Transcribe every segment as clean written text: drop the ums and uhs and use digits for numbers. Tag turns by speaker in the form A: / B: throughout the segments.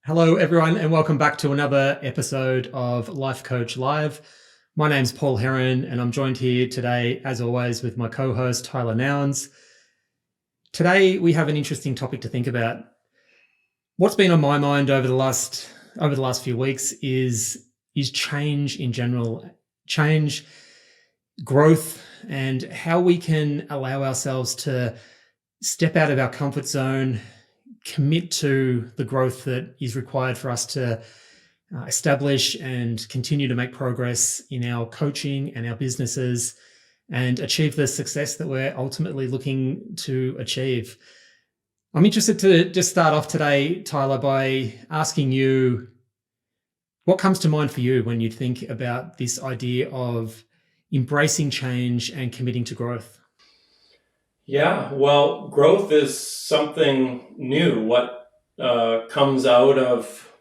A: Hello, everyone, and welcome back to another episode of Life Coach Live. My name's Paul Heron, and I'm joined here today, as always, with my co-host Tyler Nouwens. Today, we have an interesting topic to think about. What's been on my mind over the last few weeks is change in general, change, growth, and how we can allow ourselves to step out of our comfort zone, commit to the growth that is required for us to establish and continue to make progress in our coaching and our businesses and achieve the success that we're ultimately looking to achieve. I'm interested to just start off today, Tyler, by asking you what comes to mind for you when you think about this idea of embracing change and committing to growth.
B: Yeah, well, growth is something new. What comes out of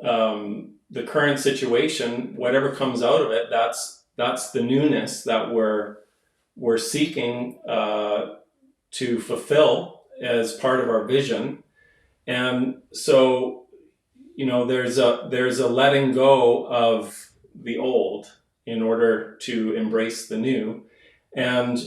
B: the current situation, whatever comes out of it, that's the newness that we're seeking to fulfill as part of our vision. And so, there's a letting go of the old in order to embrace the new, and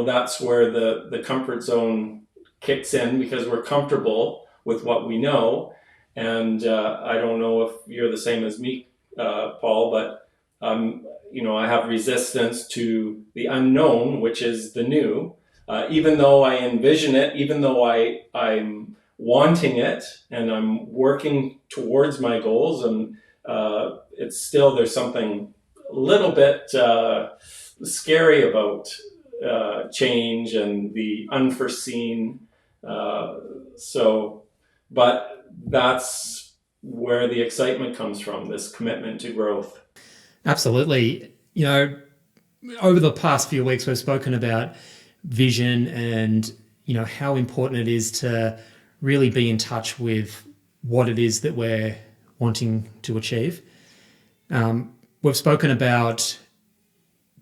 B: that's where the comfort zone kicks in because we're comfortable with what we know. And I don't know if you're the same as me, Paul, but I have resistance to the unknown, which is the new. Even though I envision it, even though I'm wanting it and I'm working towards my goals, and it's still, there's something a little bit scary about change and the unforeseen. But that's where the excitement comes from, this commitment to growth.
A: Absolutely. Over the past few weeks, we've spoken about vision and, how important it is to really be in touch with what it is that we're wanting to achieve. We've spoken about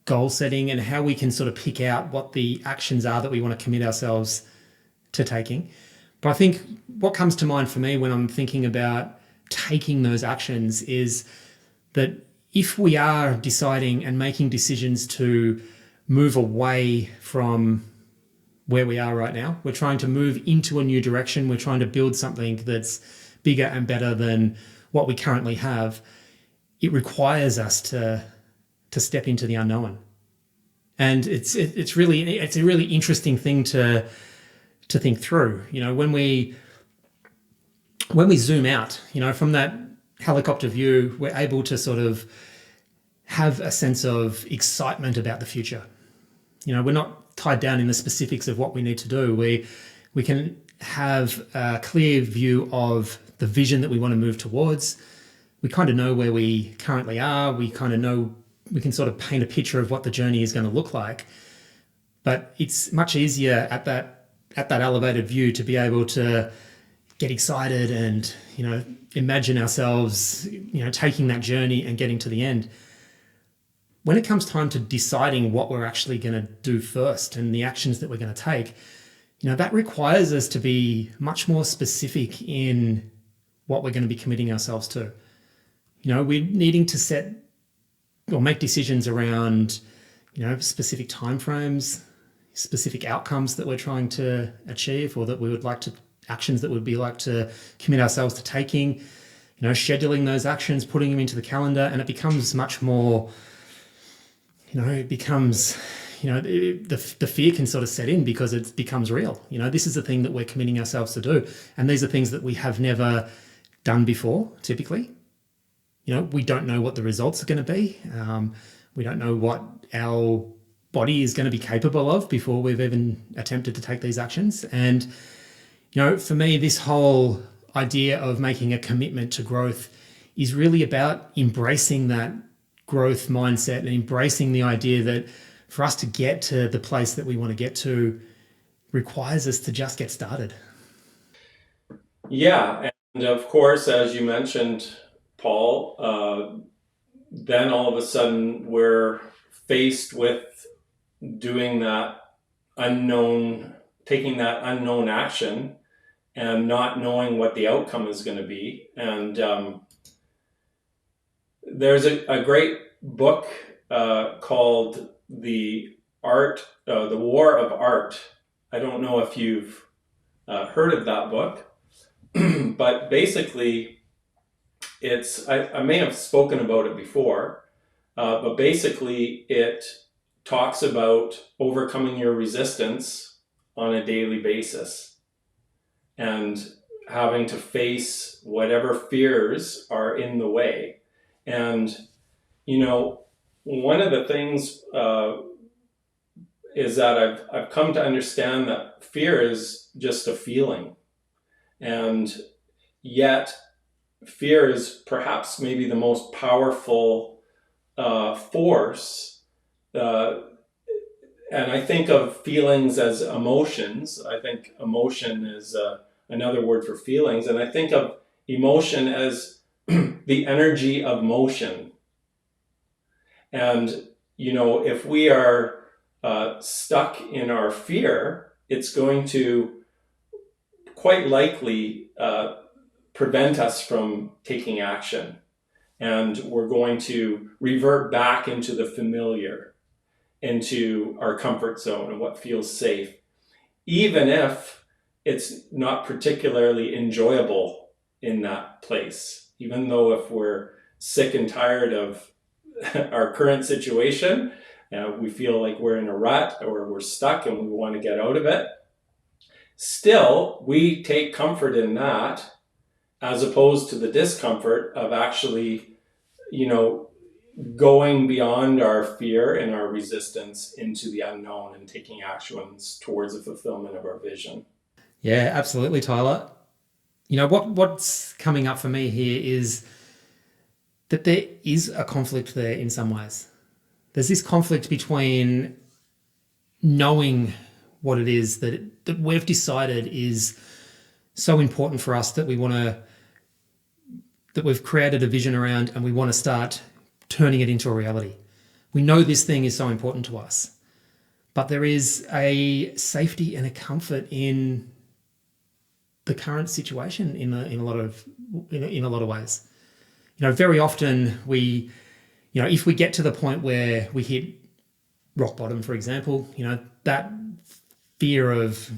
A: goal setting and how we can sort of pick out what the actions are that we want to commit ourselves to taking. But I think what comes to mind for me when I'm thinking about taking those actions is that if we are deciding and making decisions to move away from where we are right now, we're trying to move into a new direction, we're trying to build something that's bigger and better than what we currently have, it requires us to step into the unknown. And it's a really interesting thing to think through. When we zoom out, from that helicopter view, we're able to sort of have a sense of excitement about the future. We're not tied down in the specifics of what we need to do. We can have a clear view of the vision that we want to move towards. We kind of know where we currently are. We kind of know, we can sort of paint a picture of what the journey is going to look like. But it's much easier at that elevated view to be able to get excited and, imagine ourselves, taking that journey and getting to the end. When it comes time to deciding what we're actually going to do first and the actions that we're going to take, that requires us to be much more specific in what we're going to be committing ourselves to. We're needing to set or make decisions around, specific timeframes, specific outcomes that we're trying to achieve, or that we would like to, actions that would be like to commit ourselves to taking, scheduling those actions, putting them into the calendar, and it becomes much more, the fear can sort of set in because it becomes real. This is the thing that we're committing ourselves to do. And these are things that we have never done before, typically. We don't know what the results are going to be. We don't know what our body is going to be capable of before we've even attempted to take these actions. And, for me, this whole idea of making a commitment to growth is really about embracing that growth mindset and embracing the idea that for us to get to the place that we want to get to requires us to just get started.
B: Yeah, and of course, as you mentioned, Paul, then all of a sudden we're faced with doing that unknown, taking that unknown action. and not knowing what the outcome is going to be. And there's a great book called The War of Art. I don't know if you've heard of that book, but basically I may have spoken about it before, but basically it talks about overcoming your resistance on a daily basis and having to face whatever fears are in the way. And, one of the things is that I've come to understand that fear is just a feeling. And yet fear is perhaps maybe the most powerful force. And I think of feelings as emotions. I think emotion is another word for feelings. And I think of emotion as the energy of motion. And, if we are stuck in our fear, it's going to quite likely prevent us from taking action. And we're going to revert back into the familiar, into our comfort zone and what feels safe, even if it's not particularly enjoyable in that place. Even though if we're sick and tired of our current situation, we feel like we're in a rut or we're stuck and we want to get out of it, still we take comfort in that, as opposed to the discomfort of actually, going beyond our fear and our resistance into the unknown and taking actions towards the fulfillment of our vision.
A: Yeah, absolutely, Tyler. What's coming up for me here is that there is a conflict there in some ways. There's this conflict between knowing what it is that we've decided is so important for us that we've created a vision around and we want to start turning it into a reality. We know this thing is so important to us, but there is a safety and a comfort in the current situation in a lot of ways. Very often if we get to the point where we hit rock bottom, for example, that fear of,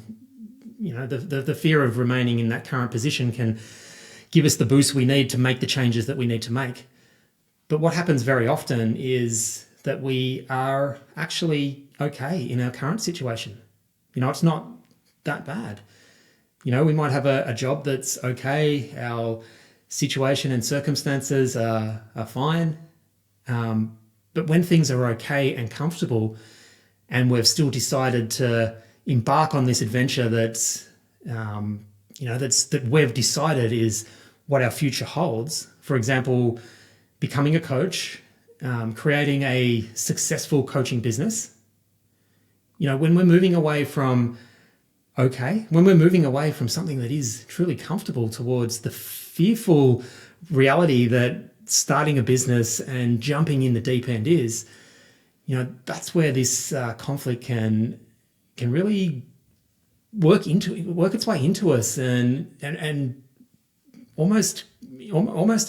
A: the fear of remaining in that current position can give us the boost we need to make the changes that we need to make. But what happens very often is that we are actually okay in our current situation. It's not that bad. We might have a job that's okay. Our situation and circumstances are fine. But when things are okay and comfortable and we've still decided to embark on this adventure that we've decided is what our future holds, for example, becoming a coach, creating a successful coaching business, when we're moving away from something that is truly comfortable towards the fearful reality that starting a business and jumping in the deep end is, that's where this conflict can really work its way into us and almost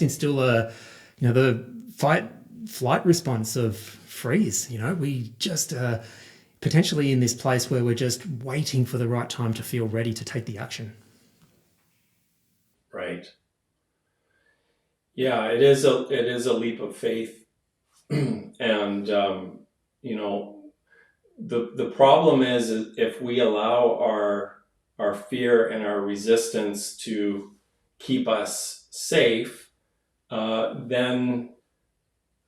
A: instill the fight flight response of freeze. We just potentially in this place where we're just waiting for the right time to feel ready to take the action.
B: Right. Yeah, it is a leap of faith. And the problem is if we allow our fear and our resistance to keep us safe, then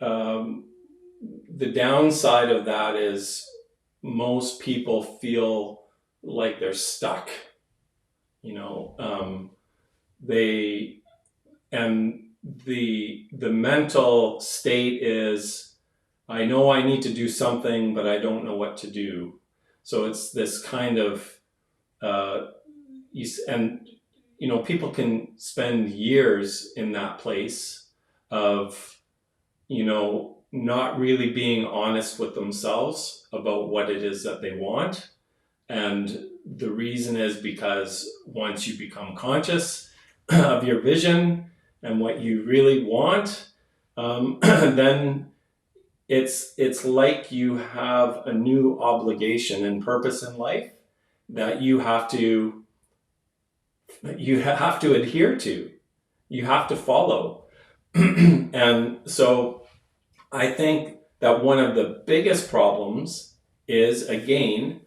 B: the downside of that is most people feel like they're stuck. The mental state is, I know I need to do something, but I don't know what to do. So it's this kind of, people can spend years in that place of, not really being honest with themselves about what it is that they want. And the reason is because once you become conscious of your vision and what you really want, then it's like you have a new obligation and purpose in life that you have to adhere to, you have to follow. And so I think that one of the biggest problems is, again,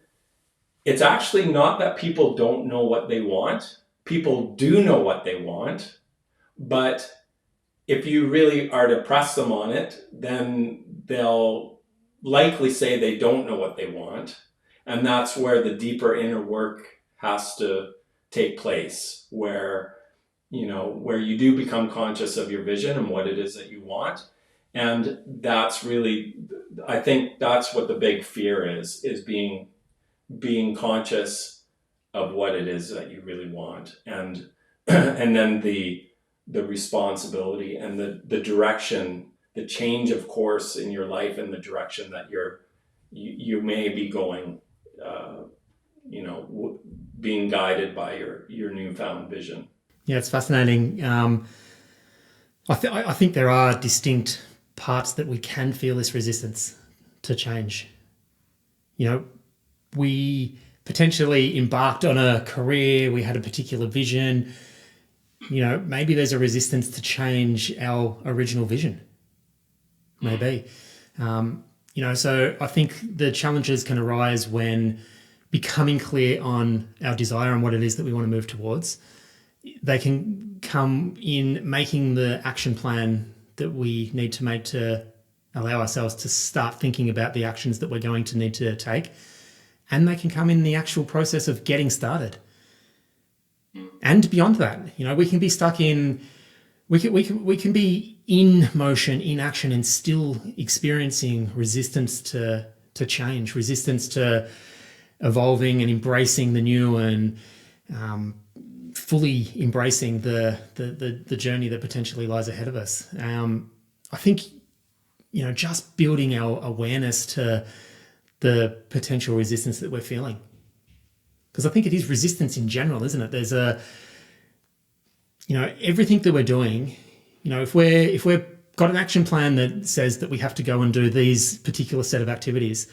B: it's actually not that people don't know what they want. People do know what they want, but if you really are to press them on it, then they'll likely say they don't know what they want. And that's where the deeper inner work has to take place, where you do become conscious of your vision and what it is that you want. And that's really, I think that's what the big fear is being conscious of what it is that you really want. And and then the responsibility and the direction, the change of course in your life and the direction that you may be going, being guided by your newfound vision.
A: Yeah, it's fascinating. I think there are distinct parts that we can feel this resistance to change. We potentially embarked on a career, we had a particular vision. Maybe there's a resistance to change our original vision. Maybe. So I think the challenges can arise when becoming clear on our desire and what it is that we want to move towards. They can come in making the action plan that we need to make to allow ourselves to start thinking about the actions that we're going to need to take. And they can come in the actual process of getting started. And beyond that, we can be stuck in, we can be in motion, in action, and still experiencing resistance to change, resistance to evolving and embracing the new, and fully embracing the journey that potentially lies ahead of us. I think, just building our awareness to the potential resistance that we're feeling. Because I think it is resistance in general, isn't it? There's everything that we're doing, if we've got an action plan that says that we have to go and do these particular set of activities,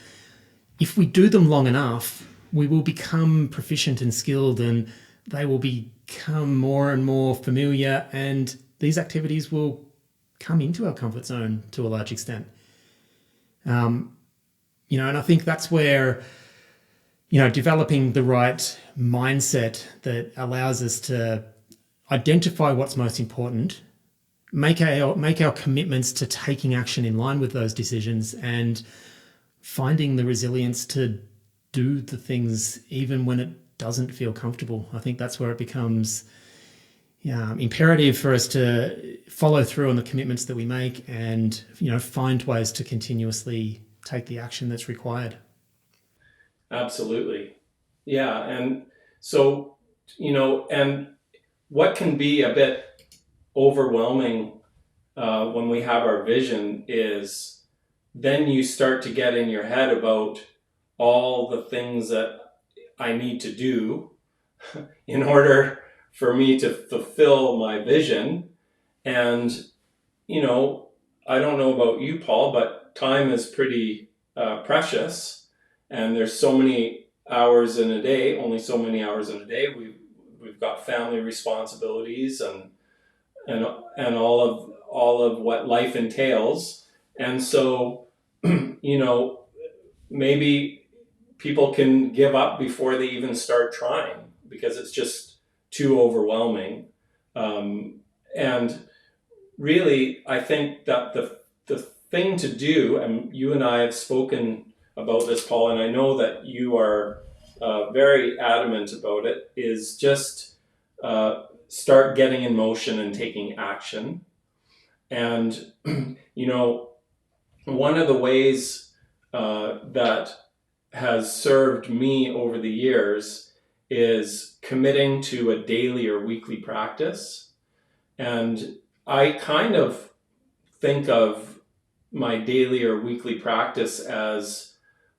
A: if we do them long enough, we will become proficient and skilled, and they will become more and more familiar, and these activities will come into our comfort zone to a large extent. And I think that's where, developing the right mindset that allows us to identify what's most important, make our commitments to taking action in line with those decisions, and finding the resilience to do the things even when it doesn't feel comfortable. I think that's where it becomes imperative for us to follow through on the commitments that we make, and find ways to continuously take the action that's required.
B: Absolutely. Yeah. And so, and what can be a bit overwhelming when we have our vision is then you start to get in your head about all the things that I need to do in order for me to fulfill my vision. And, I don't know about you, Paul, but time is pretty precious. And there's so many hours in a day, only so many hours in a day. We've got family responsibilities and all of what life entails. And so, maybe people can give up before they even start trying because it's just too overwhelming. And really, I think that the thing to do, and you and I have spoken about this, Paul, and I know that you are very adamant about it, is just start getting in motion and taking action. And, one of the ways that has served me over the years is committing to a daily or weekly practice. And I kind of think of my daily or weekly practice as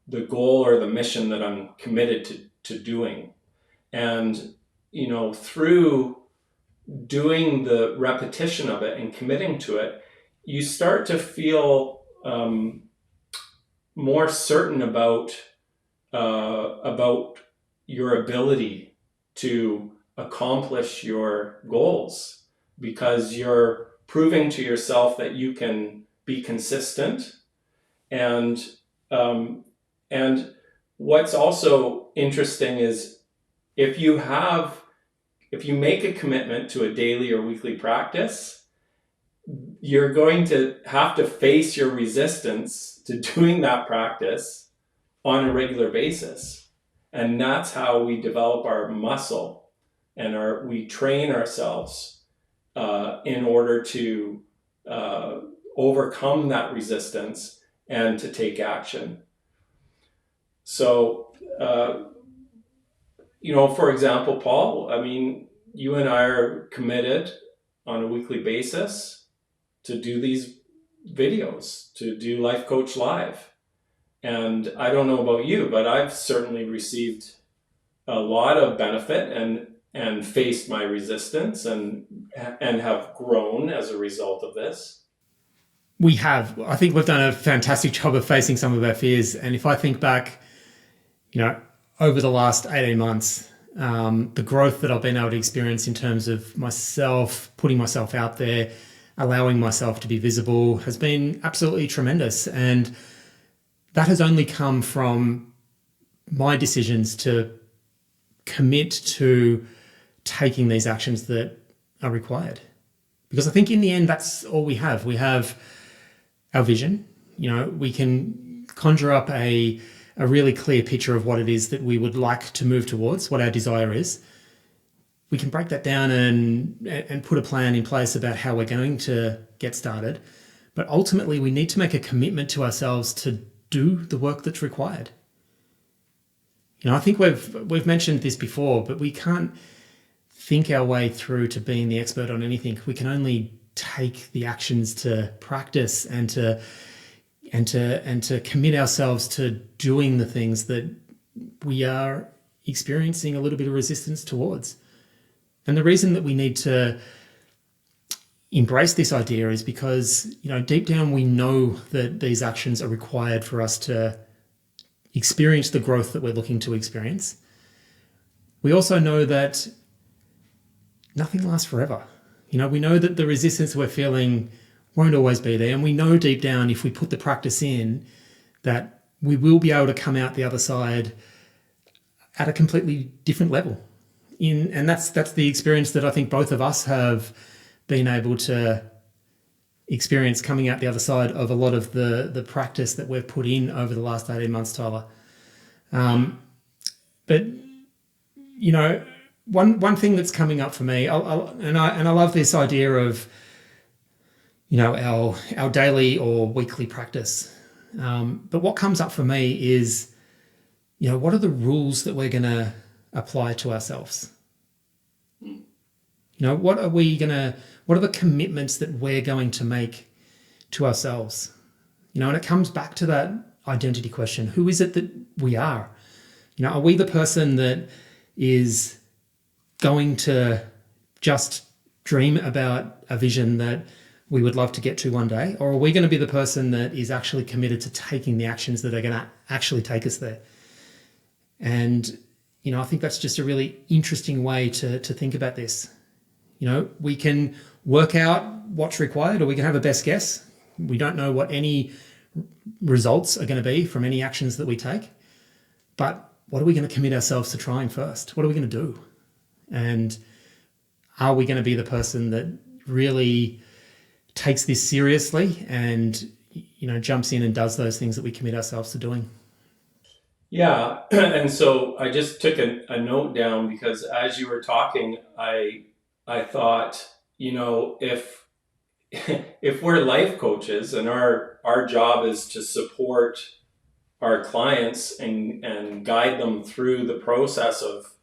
B: the goal or the mission that I'm committed to doing. And, through doing the repetition of it and committing to it, you start to feel more certain about your ability to accomplish your goals, because you're proving to yourself that you can be consistent. And and what's also interesting is if you make a commitment to a daily or weekly practice, you're going to have to face your resistance to doing that practice on a regular basis. And that's how we develop our muscle, and we train ourselves in order to overcome that resistance and to take action. So, for example, Paul, I mean, you and I are committed on a weekly basis to do these videos, to do Life Coach Live. And I don't know about you, but I've certainly received a lot of benefit and faced my resistance and have grown as a result of this.
A: I think we've done a fantastic job of facing some of our fears. And if I think back, over the last 18 months, the growth that I've been able to experience in terms of myself, putting myself out there, allowing myself to be visible, has been absolutely tremendous. And that has only come from my decisions to commit to taking these actions that are required. Because I think in the end, that's all we have. We have our vision. We can conjure up a really clear picture of what it is that we would like to move towards, what our desire is. We can break that down and put a plan in place about how we're going to get started. But ultimately, we need to make a commitment to ourselves to do the work that's required. I think we've mentioned this before, but we can't think our way through to being the expert on anything. We can only take the actions to practice and to commit ourselves to doing the things that we are experiencing a little bit of resistance towards. And the reason that we need to embrace this idea is because, deep down we know that these actions are required for us to experience the growth that we're looking to experience. We also know that nothing lasts forever. We know that the resistance we're feeling won't always be there. And we know deep down, if we put the practice in, that we will be able to come out the other side at a completely different level. And that's the experience that I think both of us have been able to experience coming out the other side of a lot of the practice that we've put in over the last 18 months, Tyler. But one thing that's coming up for me, I love this idea of our daily or weekly practice. But what comes up for me is, what are the rules that we're going to apply to ourselves? What are the commitments that we're going to make to ourselves? And it comes back to that identity question. Who is it that we are? Are we the person that is going to just dream about a vision that we would love to get to one day? Or are we going to be the person that is actually committed to taking the actions that are going to actually take us there? And, I think that's just a really interesting way to think about this. We can work out what's required, or we can have a best guess. We don't know what any results are going to be from any actions that we take. But what are we going to commit ourselves to trying first? What are we going to do? And are we going to be the person that really takes this seriously and, jumps in and does those things that we commit ourselves to doing?
B: Yeah. And so I just took a note down, because as you were talking, I thought, if we're life coaches and our job is to support our clients and guide them through the process of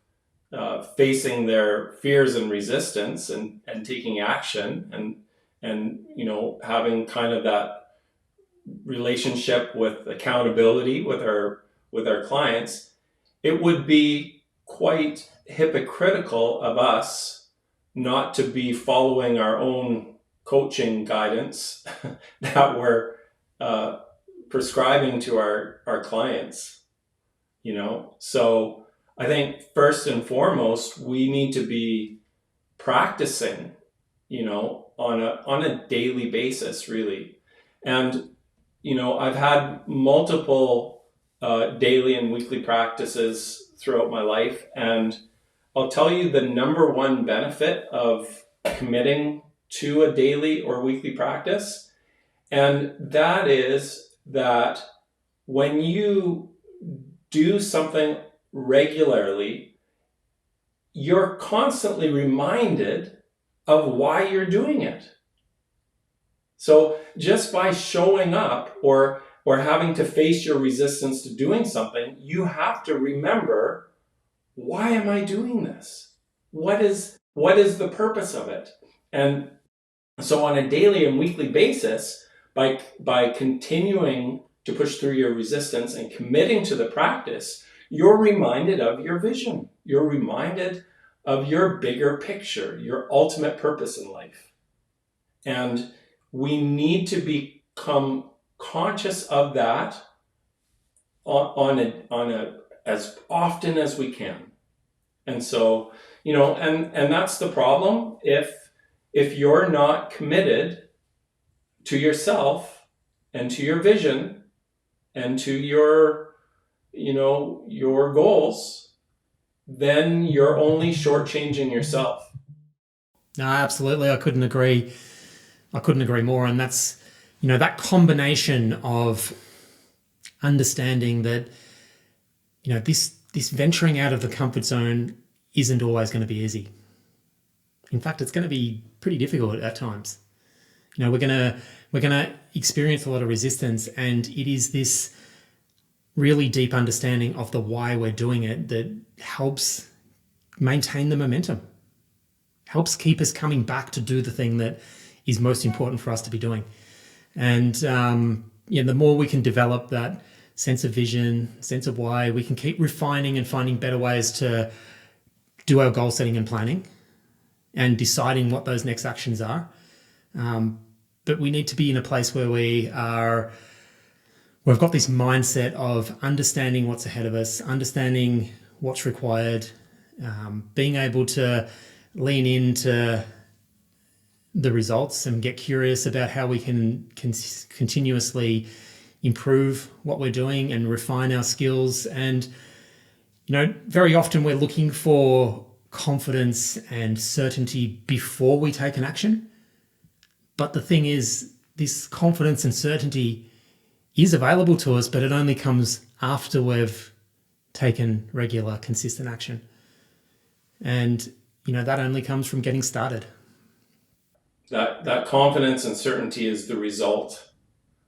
B: facing their fears and resistance and taking action and having kind of that relationship with accountability with our clients, it would be quite hypocritical of us not to be following our own coaching guidance that we're prescribing to our clients, So I think first and foremost, we need to be practicing, on a daily basis, really. And, I've had multiple daily and weekly practices throughout my life. And I'll tell you the number one benefit of committing to a daily or weekly practice. And that is that when you do something regularly, you're constantly reminded of why you're doing it. So just by showing up or having to face your resistance to doing something, you have to remember, why am I doing this? What is the purpose of it? And so on a daily and weekly basis, by continuing to push through your resistance and committing to the practice, you're reminded of your vision. You're reminded of your bigger picture, your ultimate purpose in life. And we need to become conscious of that on a as often as we can. And so, and that's the problem. If you're not committed to yourself and to your vision and to your goals, then you're only shortchanging yourself.
A: No, absolutely. I couldn't agree more. And that's, that combination of understanding that, this venturing out of the comfort zone isn't always going to be easy. In fact, it's going to be pretty difficult at times. We're going to experience a lot of resistance, and it is this really deep understanding of the why we're doing it that helps maintain the momentum, helps keep us coming back to do the thing that is most important for us to be doing. And the more we can develop that sense of vision, sense of why, we can keep refining and finding better ways to do our goal setting and planning and deciding what those next actions are. But we need to be in a place where we've got this mindset of understanding what's ahead of us, understanding what's required, being able to lean into the results and get curious about how we can continuously improve what we're doing and refine our skills. And, very often we're looking for confidence and certainty before we take an action. But the thing is, this confidence and certainty is available to us, but it only comes after we've taken regular, consistent action. And, that only comes from getting started.
B: That confidence and certainty is the result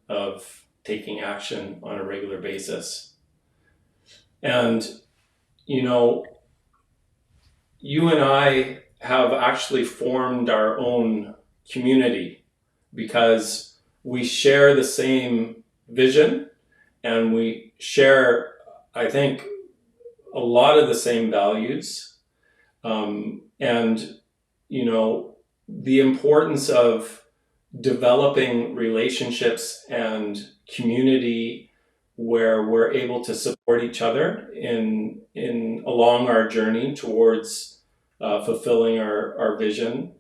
B: of taking action on a regular basis. And, you and I have actually formed our own community because we share the same vision and we share, I think, a lot of the same values. And, the importance of developing relationships and community where we're able to support each other in along our journey towards fulfilling our vision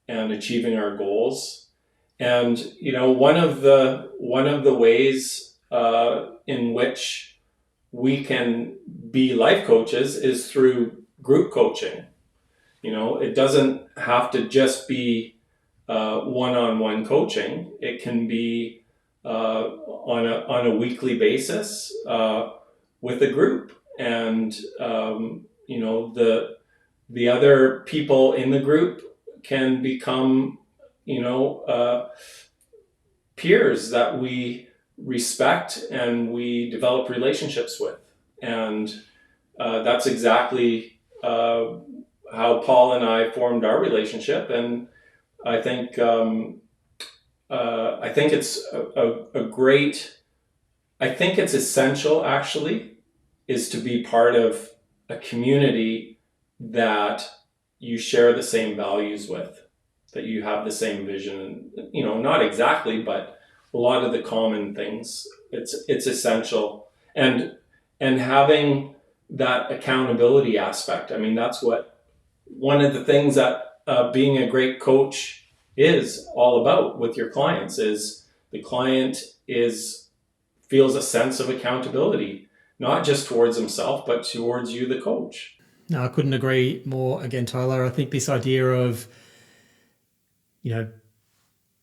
B: and achieving our goals. And one of the ways in which we can be life coaches is through group coaching. It doesn't have to just be one-on-one coaching. It can be on a weekly basis with a group, and the other people in the group can become peers that we respect and we develop relationships with, and that's exactly how Paul and I formed our relationship. And I think it's a great. I think it's essential, actually, is to be part of a community that you share the same values with, that you have the same vision, not exactly, but a lot of the common things. It's essential. And having that accountability aspect. I mean, that's what one of the things that being a great coach is all about with your clients, is the client feels a sense of accountability, not just towards himself, but towards you, the coach.
A: No, I couldn't agree more. Again, Tyler, I think this idea of,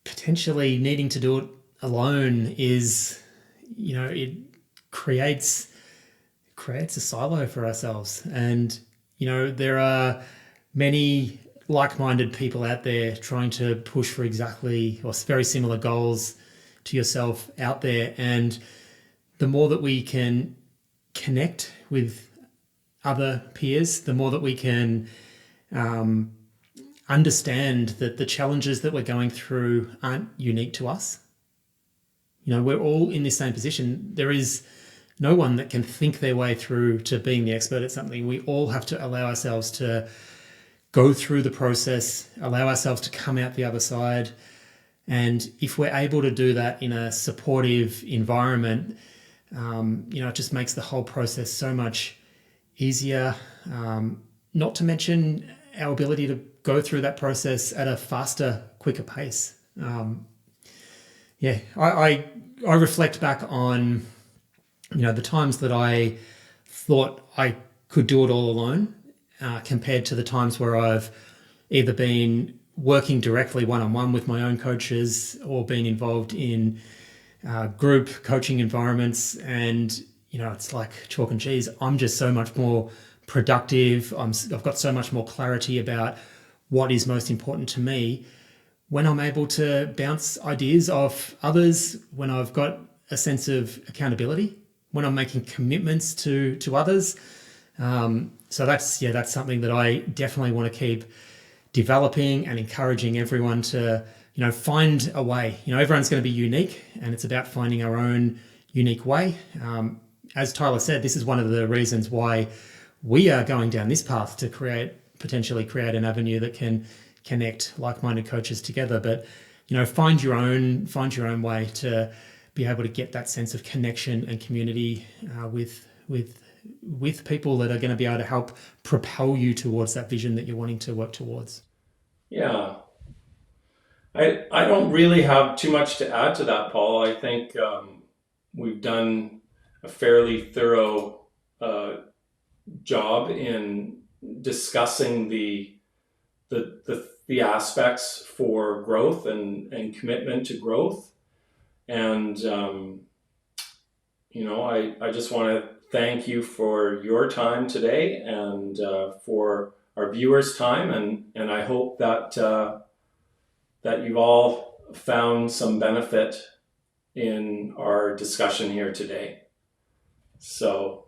A: potentially needing to do it alone is, it creates a silo for ourselves. And, there are many like-minded people out there trying to push for exactly or very similar goals to yourself out there. And the more that we can connect with other peers, the more that we can understand that the challenges that we're going through aren't unique to us. We're all in this same position. There is no one that can think their way through to being the expert at something. We all have to allow ourselves to go through the process, allow ourselves to come out the other side. And if we're able to do that in a supportive environment, it just makes the whole process so much easier. Not to mention our ability to go through that process at a faster, quicker pace. I reflect back on, the times that I thought I could do it all alone, compared to the times where I've either been working directly one-on-one with my own coaches or been involved in group coaching environments. And, it's like chalk and cheese. I'm just so much more productive. I've got so much more clarity about what is most important to me when I'm able to bounce ideas off others, when I've got a sense of accountability, when I'm making commitments to others. So that's something that I definitely want to keep developing and encouraging everyone to, find a way. Everyone's going to be unique, and it's about finding our own unique way. As Tyler said, this is one of the reasons why we are going down this path to potentially create an avenue that can connect like-minded coaches together. But, find your own way to be able to get that sense of connection and community with people that are going to be able to help propel you towards that vision that you're wanting to work towards.
B: Yeah. I don't really have too much to add to that, Paul. I think we've done a fairly thorough job in discussing the aspects for growth and commitment to growth. And, I just want to thank you for your time today and for our viewers' time. And I hope that you've all found some benefit in our discussion here today. So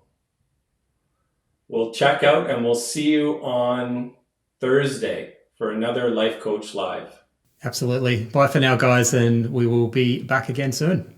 B: we'll check out and we'll see you on Thursday for another Life Coach Live.
A: Absolutely. Bye for now, guys, and we will be back again soon.